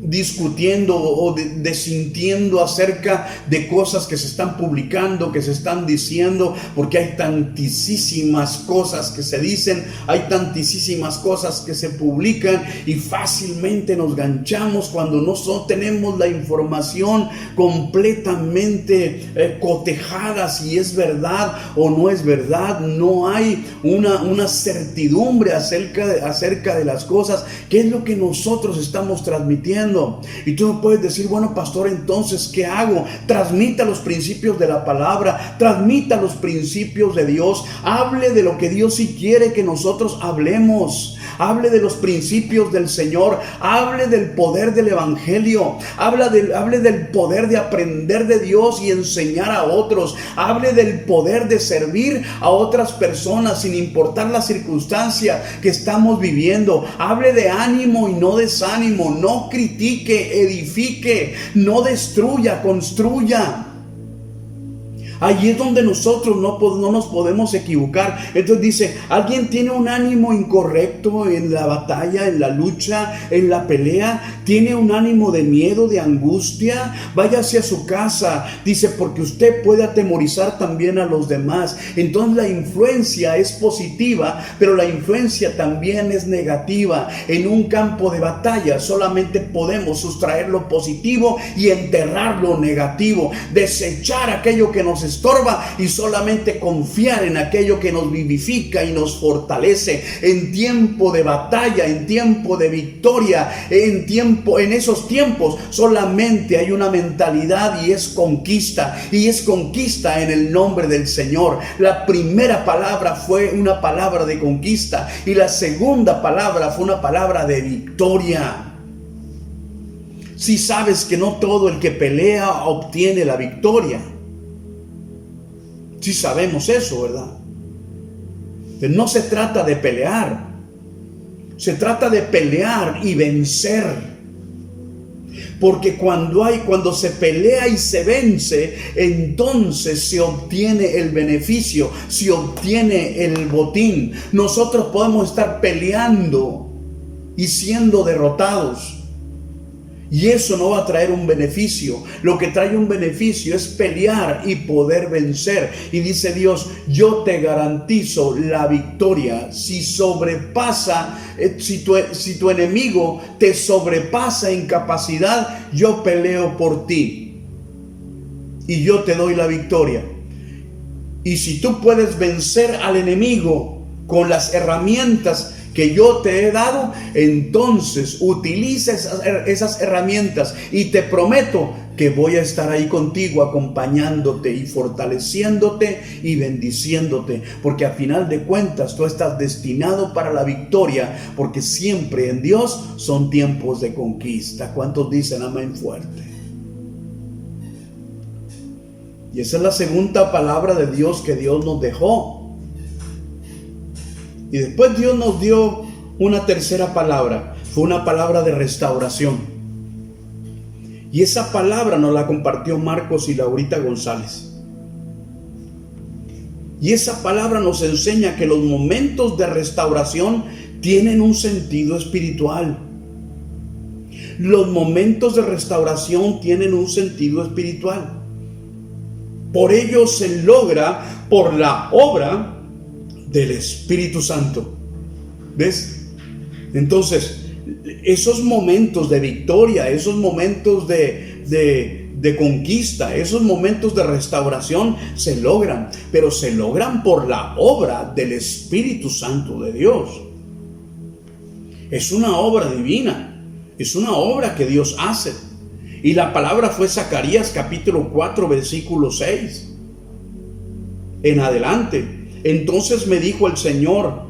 discutiendo o desintiendo acerca de cosas que se están publicando, que se están diciendo, porque hay tantísimas cosas que se dicen, hay tantísimas cosas que se publican y fácilmente nos ganchamos cuando no tenemos la información completamente cotejada, si es verdad o no es verdad. No hay una certidumbre acerca de las cosas. ¿Qué es lo que nosotros estamos transmitiendo? Y tú me puedes decir: bueno, pastor, entonces ¿qué hago? Transmita los principios de la palabra, transmita los principios de Dios, hable de lo que Dios sí quiere que nosotros hablemos, hable de los principios del Señor, hable del poder del evangelio, hable del poder de aprender de Dios y enseñar a otros, hable del poder de servir a otras personas sin importar la circunstancia que estamos viviendo, hable de ánimo y no desánimo, no critique, edifique, no destruya, construya. Allí es donde nosotros no nos podemos equivocar. Entonces dice: alguien tiene un ánimo incorrecto en la batalla, en la lucha, en la pelea, tiene un ánimo de miedo, de angustia, vaya hacia su casa. Dice: porque usted puede atemorizar también a los demás. Entonces la influencia es positiva, pero la influencia también es negativa. En un campo de batalla solamente podemos sustraer lo positivo y enterrar lo negativo, desechar aquello que nos estorba y solamente confiar en aquello que nos vivifica y nos fortalece en tiempo de batalla, en tiempo de victoria, en esos tiempos solamente hay una mentalidad y es conquista, y es conquista en el nombre del Señor. La primera palabra fue una palabra de conquista y la segunda palabra fue una palabra de victoria. Si sabes que no todo el que pelea obtiene la victoria. Si sabemos eso, ¿verdad? No se trata de pelear. Se trata de pelear y vencer. Porque cuando se pelea y se vence, entonces se obtiene el beneficio, se obtiene el botín. Nosotros podemos estar peleando y siendo derrotados, y eso no va a traer un beneficio. Lo que trae un beneficio es pelear y poder vencer. Y dice Dios, yo te garantizo la victoria. Si tu enemigo te sobrepasa en capacidad, yo peleo por ti. Y yo te doy la victoria. Y si tú puedes vencer al enemigo con las herramientas que yo te he dado, entonces utiliza esas herramientas y te prometo que voy a estar ahí contigo, acompañándote y fortaleciéndote y bendiciéndote, porque a final de cuentas tú estás destinado para la victoria, porque siempre en Dios son tiempos de conquista. ¿Cuántos dicen amén fuerte? Y esa es la segunda palabra de Dios que Dios nos dejó. Y después Dios nos dio una tercera palabra. Fue una palabra de restauración. Y esa palabra nos la compartió Marcos y Laurita González. Y esa palabra nos enseña que los momentos de restauración tienen un sentido espiritual. Los momentos de restauración tienen un sentido espiritual. Por ello se logra por la obra del Espíritu Santo. ¿Ves? Entonces, esos momentos de victoria, esos momentos de conquista, esos momentos de restauración se logran, pero se logran por la obra del Espíritu Santo de Dios. Es una obra divina, es una obra que Dios hace. Y la palabra fue Zacarías capítulo 4 versículo 6 en adelante. Entonces me dijo el Señor,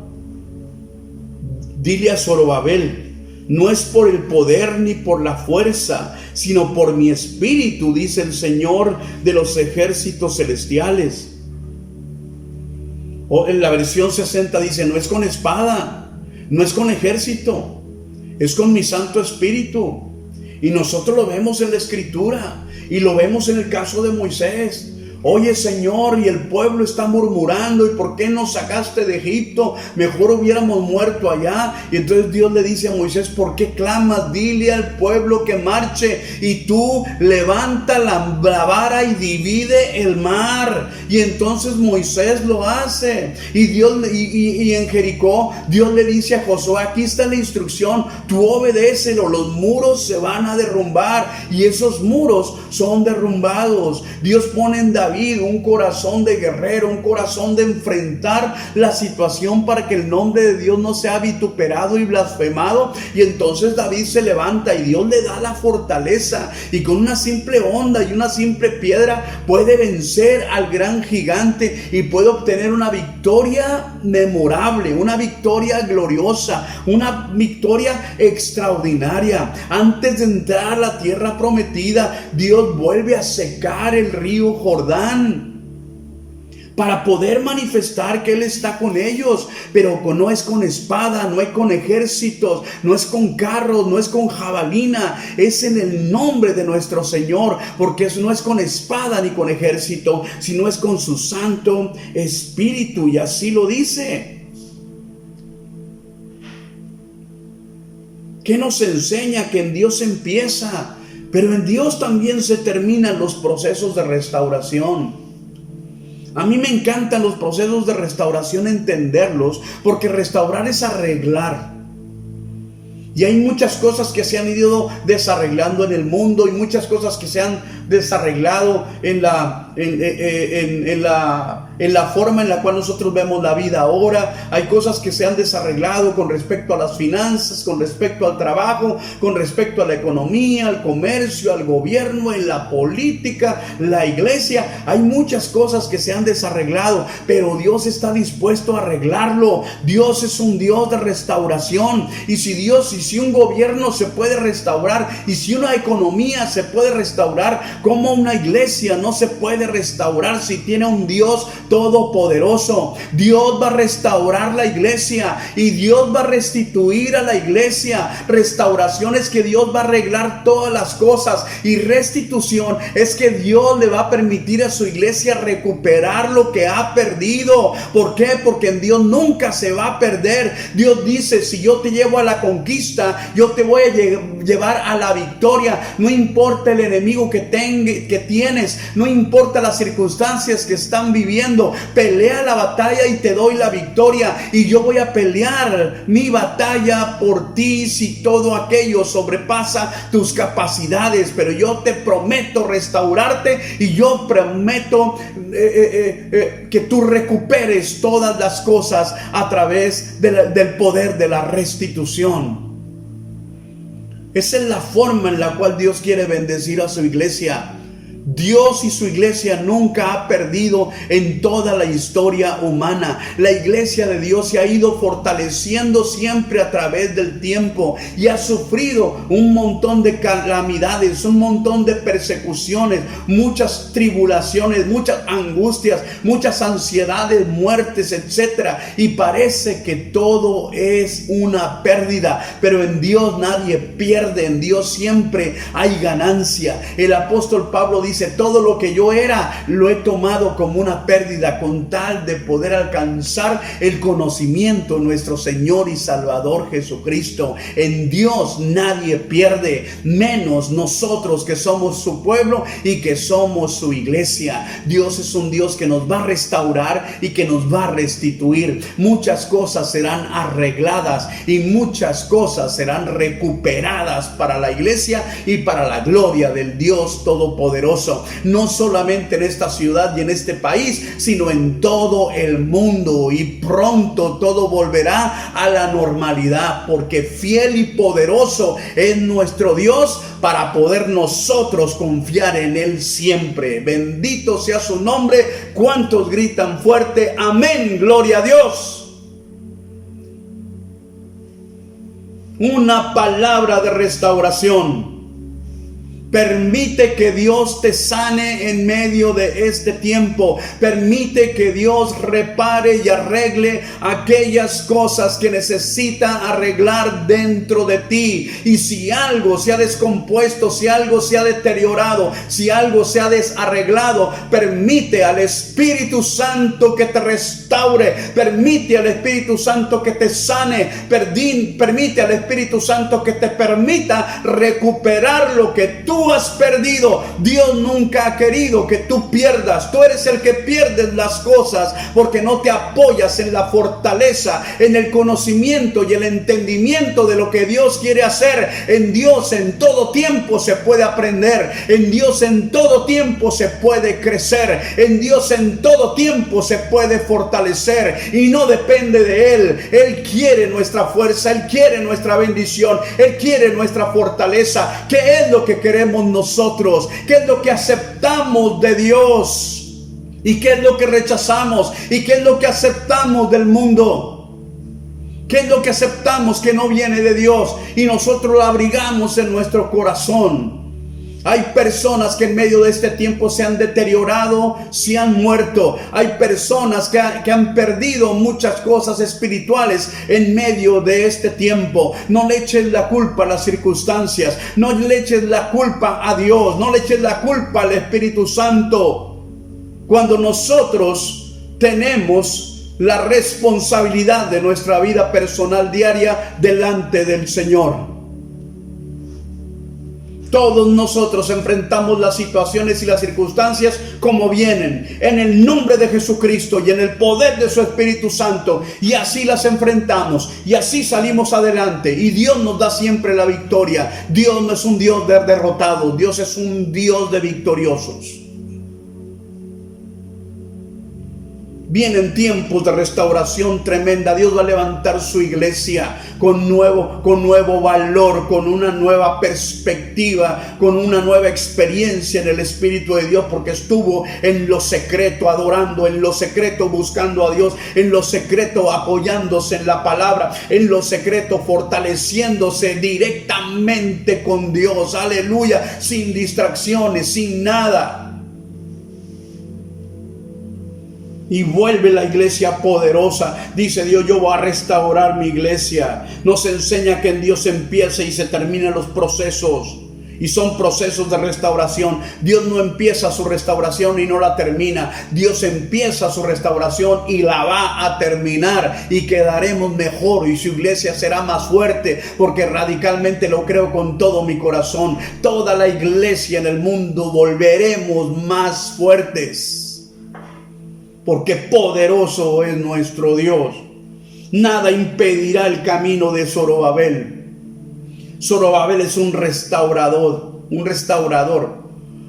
dile a Zorobabel, no es por el poder ni por la fuerza, sino por mi espíritu, dice el Señor de los ejércitos celestiales. O en la versión 60 dice, no es con espada, no es con ejército, es con mi Santo Espíritu. Y nosotros lo vemos en la Escritura y lo vemos en el caso de Moisés. Oye, Señor, y el pueblo está murmurando, ¿y por qué nos sacaste de Egipto? Mejor hubiéramos muerto allá. Y entonces Dios le dice a Moisés, ¿por qué clamas? Dile al pueblo que marche, y tú levanta la vara y divide el mar. Y entonces Moisés lo hace. Y Dios y en Jericó Dios le dice a Josué, aquí está la instrucción, tú obedécelo, los muros se van a derrumbar. Y esos muros son derrumbados. Dios pone en David un corazón de guerrero, un corazón de enfrentar la situación para que el nombre de Dios no sea vituperado y blasfemado. Y entonces David se levanta y Dios le da la fortaleza, y con una simple honda y una simple piedra puede vencer al gran gigante y puede obtener una victoria memorable, una victoria gloriosa, una victoria extraordinaria. Antes de entrar a la tierra prometida, Dios vuelve a secar el río Jordán para poder manifestar que Él está con ellos, pero no es con espada, no es con ejércitos, no es con carros, no es con jabalina, es en el nombre de nuestro Señor, porque eso no es con espada ni con ejército, sino es con su Santo Espíritu, y así lo dice. ¿Qué nos enseña? Que en Dios empieza, pero en Dios también se terminan los procesos de restauración. A mí me encantan los procesos de restauración, entenderlos, porque restaurar es arreglar. Y hay muchas cosas que se han ido desarreglando en el mundo y muchas cosas que se han desarreglado en la forma en la cual nosotros vemos la vida ahora. Hay cosas que se han desarreglado con respecto a las finanzas, con respecto al trabajo, con respecto a la economía, al comercio, al gobierno, en la política, la iglesia. Hay muchas cosas que se han desarreglado, pero Dios está dispuesto a arreglarlo. Dios es un Dios de restauración. Y si un gobierno se puede restaurar, y si una economía se puede restaurar, ¿cómo una iglesia no se puede restaurar si tiene un Dios todopoderoso? Dios va a restaurar la iglesia y Dios va a restituir a la iglesia. Restauración es que Dios va a arreglar todas las cosas, y restitución es que Dios le va a permitir a su iglesia recuperar lo que ha perdido. ¿Por qué? Porque en Dios nunca se va a perder. Dios dice: si yo te llevo a la conquista, yo te voy a llevar a la victoria. No importa el enemigo que tienes, no importa las circunstancias que están viviendo, pelea la batalla y te doy la victoria. Y yo voy a pelear mi batalla por ti si todo aquello sobrepasa tus capacidades. Pero yo te prometo restaurarte, y yo prometo que tú recuperes todas las cosas a través del poder de la restitución. Esa es la forma en la cual Dios quiere bendecir a su iglesia. Dios y su iglesia nunca ha perdido en toda la historia humana. La iglesia de Dios se ha ido fortaleciendo siempre a través del tiempo y ha sufrido un montón de calamidades, un montón de persecuciones, muchas tribulaciones, muchas angustias, muchas ansiedades, muertes, etc. Y parece que todo es una pérdida, pero en Dios nadie pierde, en Dios siempre hay ganancia. El apóstol Pablo dice: todo lo que yo era lo he tomado como una pérdida con tal de poder alcanzar el conocimiento de nuestro Señor y Salvador Jesucristo. En Dios nadie pierde, menos nosotros que somos su pueblo y que somos su iglesia. Dios es un Dios que nos va a restaurar y que nos va a restituir. Muchas cosas serán arregladas y muchas cosas serán recuperadas para la iglesia y para la gloria del Dios Todopoderoso. No solamente en esta ciudad y en este país, sino en todo el mundo. Y pronto todo volverá a la normalidad, porque fiel y poderoso es nuestro Dios para poder nosotros confiar en Él siempre. Bendito sea su nombre. ¿Cuántos gritan fuerte? Amén, gloria a Dios. Una palabra de restauración. Permite que Dios te sane en medio de este tiempo. Permite que Dios repare y arregle aquellas cosas que necesita arreglar dentro de ti. Y si algo se ha descompuesto, si algo se ha deteriorado, si algo se ha desarreglado, permite al Espíritu Santo que te restaure. Permite al Espíritu Santo que te sane. Permite al Espíritu Santo que te permita recuperar lo que tú has perdido. Dios nunca ha querido que tú pierdas. Tú eres el que pierdes las cosas porque no te apoyas en la fortaleza, en el conocimiento y el entendimiento de lo que Dios quiere hacer. En Dios en todo tiempo se puede aprender. En Dios en todo tiempo se puede crecer. En Dios en todo tiempo se puede fortalecer, y no depende de Él. Él quiere nuestra fuerza, Él quiere nuestra bendición, Él quiere nuestra fortaleza. ¿Qué es lo que queremos nosotros? ¿Qué es lo que aceptamos de Dios? ¿Y qué es lo que rechazamos? ¿Y qué es lo que aceptamos del mundo? ¿Qué es lo que aceptamos que no viene de Dios y nosotros lo abrigamos en nuestro corazón? Hay personas que en medio de este tiempo se han deteriorado, se han muerto. Hay personas que han perdido muchas cosas espirituales en medio de este tiempo. No le eches la culpa a las circunstancias. No le eches la culpa a Dios. No le eches la culpa al Espíritu Santo. Cuando nosotros tenemos la responsabilidad de nuestra vida personal diaria delante del Señor. Todos nosotros enfrentamos las situaciones y las circunstancias como vienen, en el nombre de Jesucristo y en el poder de su Espíritu Santo, y así las enfrentamos y así salimos adelante, y Dios nos da siempre la victoria. Dios no es un Dios de derrotados, Dios es un Dios de victoriosos. Vienen tiempos de restauración tremenda. Dios va a levantar su iglesia con nuevo valor, con una nueva perspectiva, con una nueva experiencia en el Espíritu de Dios, porque estuvo en lo secreto adorando, en lo secreto buscando a Dios, en lo secreto apoyándose en la palabra, en lo secreto fortaleciéndose directamente con Dios. Aleluya, sin distracciones, sin nada. Y vuelve la iglesia poderosa. Dice Dios: yo voy a restaurar mi iglesia. Nos enseña que en Dios empieza y se terminan los procesos. Y son procesos de restauración. Dios no empieza su restauración y no la termina. Dios empieza su restauración y la va a terminar. Y quedaremos mejor. Y su iglesia será más fuerte. Porque radicalmente lo creo con todo mi corazón. Toda la iglesia en el mundo volveremos más fuertes. Porque poderoso es nuestro Dios. Nada impedirá el camino de Zorobabel. Zorobabel es un restaurador.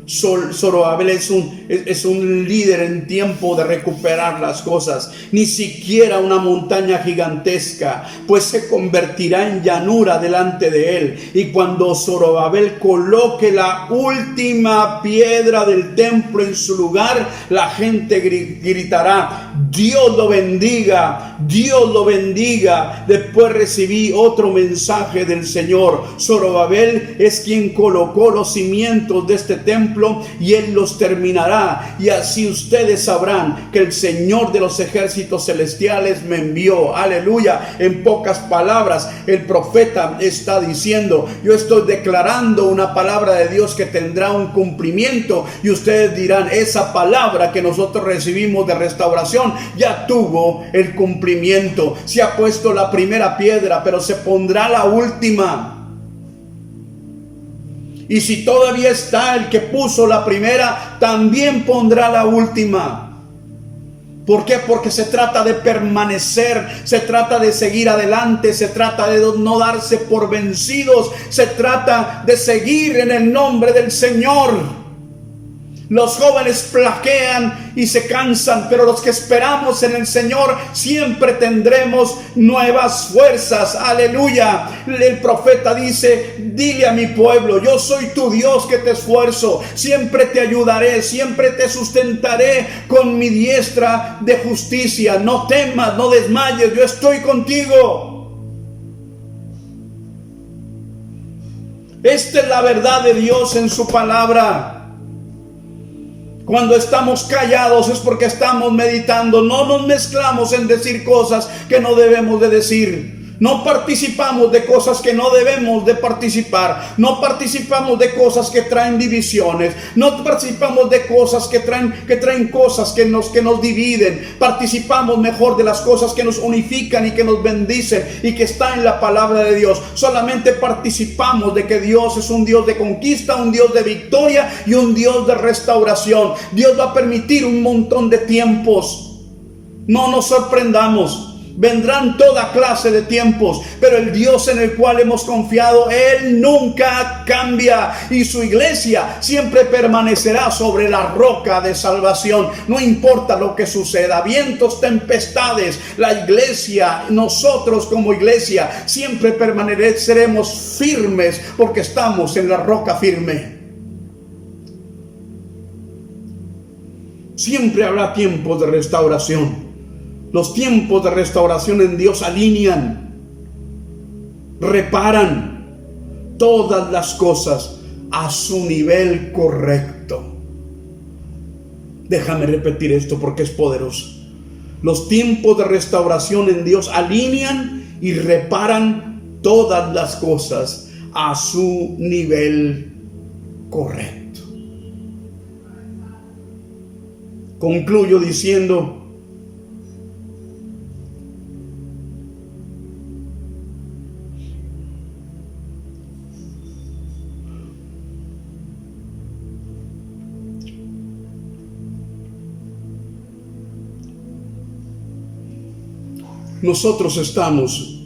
Zorobabel es un líder en tiempo de recuperar las cosas. Ni siquiera una montaña gigantesca, pues se convertirá en llanura delante de él. Y cuando Zorobabel coloque la última piedra del templo en su lugar, la gente gritará: Dios lo bendiga, Dios lo bendiga. Después recibí otro mensaje del Señor. Zorobabel es quien colocó los cimientos de este templo, y él los terminará, y así ustedes sabrán que el Señor de los ejércitos celestiales me envió. Aleluya. En pocas palabras, el profeta está diciendo: yo estoy declarando una palabra de Dios que tendrá un cumplimiento, y ustedes dirán: esa palabra que nosotros recibimos de restauración ya tuvo el cumplimiento. Se ha puesto la primera piedra, pero se pondrá la última. Y si todavía está el que puso la primera, también pondrá la última. ¿Por qué? Porque se trata de permanecer, se trata de seguir adelante, se trata de no darse por vencidos, se trata de seguir en el nombre del Señor. Los jóvenes flaquean y se cansan, pero los que esperamos en el Señor siempre tendremos nuevas fuerzas. Aleluya. El profeta dice: dile a mi pueblo, yo soy tu Dios que te esfuerzo, siempre te ayudaré, siempre te sustentaré con mi diestra de justicia. No temas, no desmayes, yo estoy contigo. Esta es la verdad de Dios en su palabra. Cuando estamos callados es porque estamos meditando. No nos mezclamos en decir cosas que no debemos de decir. No participamos de cosas que no debemos de participar. No participamos de cosas que traen divisiones. No participamos de cosas que traen cosas que nos dividen. Participamos mejor de las cosas que nos unifican y que nos bendicen y que está en la palabra de Dios. Solamente participamos de que Dios es un Dios de conquista, un Dios de victoria y un Dios de restauración. Dios va a permitir un montón de tiempos. No nos sorprendamos. Vendrán toda clase de tiempos, pero el Dios en el cual hemos confiado, Él nunca cambia, y su iglesia siempre permanecerá sobre la roca de salvación. No importa lo que suceda, vientos, tempestades, la iglesia, nosotros como iglesia, siempre permaneceremos firmes porque estamos en la roca firme. Siempre habrá tiempos de restauración. Los tiempos de restauración en Dios alinean, reparan todas las cosas a su nivel correcto. Déjame repetir esto porque es poderoso. Los tiempos de restauración en Dios alinean y reparan todas las cosas a su nivel correcto. Concluyo diciendo: nosotros estamos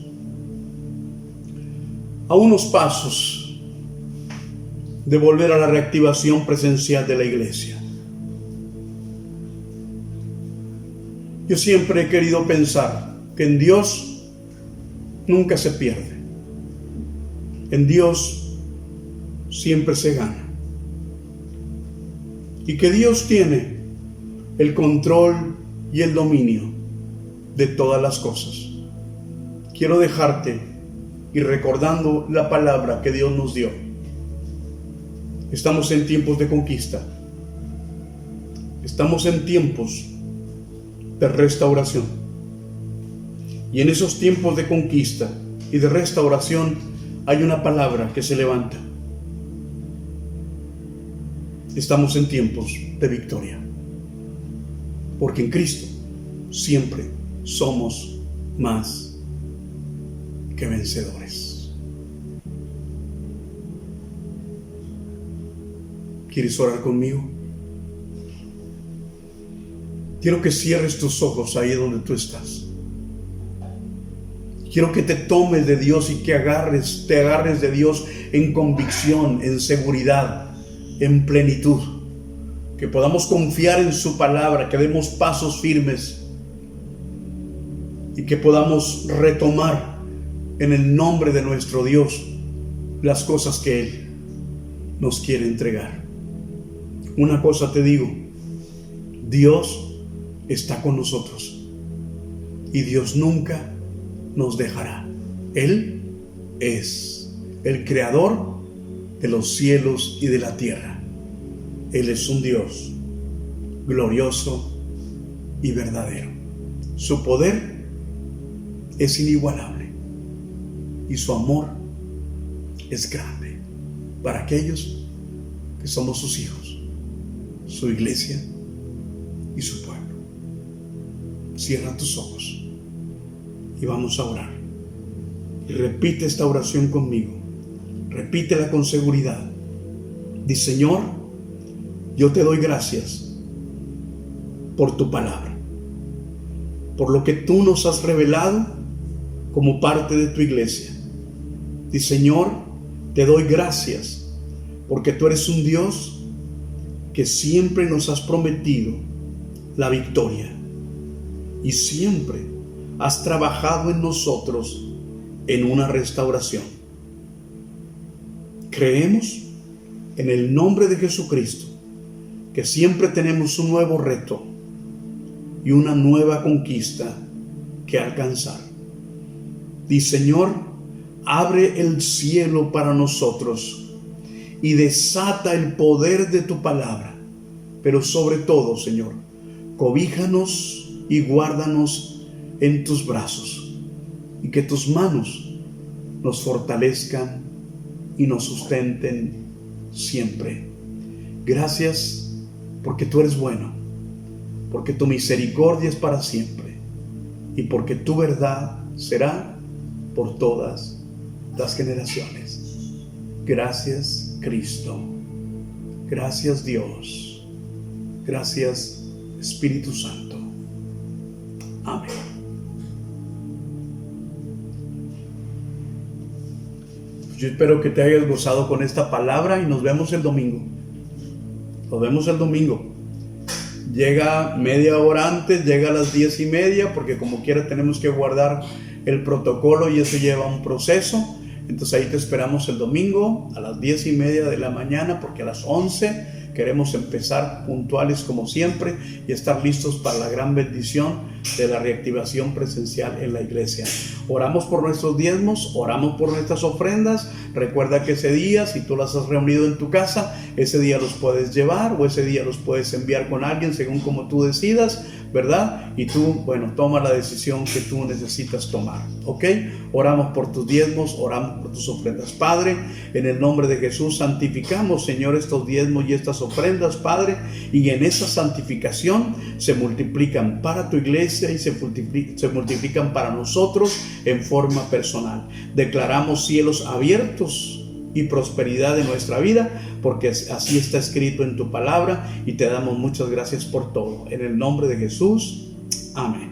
a unos pasos de volver a la reactivación presencial de la iglesia. Yo siempre he querido pensar que en Dios nunca se pierde. En Dios siempre se gana. Y que Dios tiene el control y el dominio de todas las cosas. Quiero dejarte y recordando la palabra que Dios nos dio. Estamos en tiempos de conquista. Estamos en tiempos de restauración. Y en esos tiempos de conquista y de restauración hay una palabra que se levanta. Estamos en tiempos de victoria. Porque en Cristo siempre somos más que vencedores. ¿Quieres orar conmigo? Quiero que cierres tus ojos ahí donde tú estás. Quiero que te tomes de Dios y que te agarres de Dios en convicción, en seguridad, en plenitud. Que podamos confiar en su palabra, que demos pasos firmes y que podamos retomar en el nombre de nuestro Dios las cosas que Él nos quiere entregar. Una cosa te digo, Dios está con nosotros y Dios nunca nos dejará. Él es el creador de los cielos y de la tierra. Él es un Dios glorioso y verdadero. Su poder es inigualable y su amor es grande para aquellos que somos sus hijos, su iglesia y su pueblo. Cierra tus ojos y vamos a orar. Y repite esta oración conmigo. Repítela con seguridad. Di: Señor, yo te doy gracias por tu palabra, por lo que tú nos has revelado como parte de tu iglesia. Di: Señor, te doy gracias porque tú eres un Dios que siempre nos has prometido la victoria y siempre has trabajado en nosotros en una restauración. Creemos en el nombre de Jesucristo que siempre tenemos un nuevo reto y una nueva conquista que alcanzar. Di: Señor, abre el cielo para nosotros y desata el poder de tu palabra. Pero sobre todo, Señor, cobíjanos y guárdanos en tus brazos y que tus manos nos fortalezcan y nos sustenten siempre. Gracias porque tú eres bueno, porque tu misericordia es para siempre y porque tu verdad será por todas las generaciones. Gracias, Cristo. Gracias, Dios. Gracias, Espíritu Santo. Amén. Yo espero que te hayas gozado con esta palabra y nos vemos el domingo. Nos vemos el domingo. Llega media hora antes, llega a las 10:30, porque como quiera tenemos que guardar el protocolo y eso lleva un proceso. Entonces ahí te esperamos el domingo a las 10:30 de la mañana, porque a las 11 queremos empezar puntuales como siempre y estar listos para la gran bendición de la reactivación presencial en la iglesia. Oramos por nuestros diezmos, oramos por nuestras ofrendas. Recuerda que ese día, si tú las has reunido en tu casa, ese día los puedes llevar o ese día los puedes enviar con alguien según como tú decidas, ¿verdad? Y tú, bueno, toma la decisión que tú necesitas tomar, ¿ok? Oramos por tus diezmos, oramos por tus ofrendas. Padre, en el nombre de Jesús, santificamos, Señor, estos diezmos y estas ofrendas, Padre, y en esa santificación se multiplican para tu iglesia y se multiplican para nosotros en forma personal. Declaramos cielos abiertos y prosperidad en nuestra vida, porque así está escrito en tu palabra, y te damos muchas gracias por todo. En el nombre de Jesús, amén.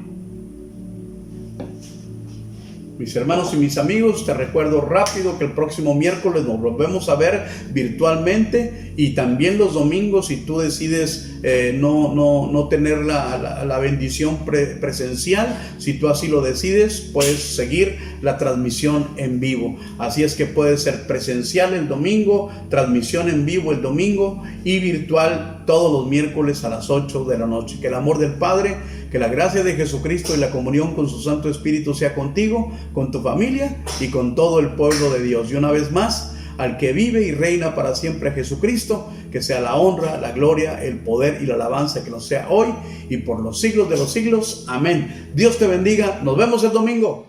Mis hermanos y mis amigos, te recuerdo rápido que el próximo miércoles nos volvemos a ver virtualmente, y también los domingos, si tú decides no tener la bendición presencial, si tú así lo decides, puedes seguir la transmisión en vivo. Así es que puede ser presencial el domingo, transmisión en vivo el domingo y virtual todos los miércoles a las 8 de la noche. Que el amor del Padre, que la gracia de Jesucristo y la comunión con su Santo Espíritu sea contigo, con tu familia y con todo el pueblo de Dios. Y una vez más, al que vive y reina para siempre, Jesucristo, que sea la honra, la gloria, el poder y la alabanza, que nos sea hoy y por los siglos de los siglos. Amén. Dios te bendiga. Nos vemos el domingo.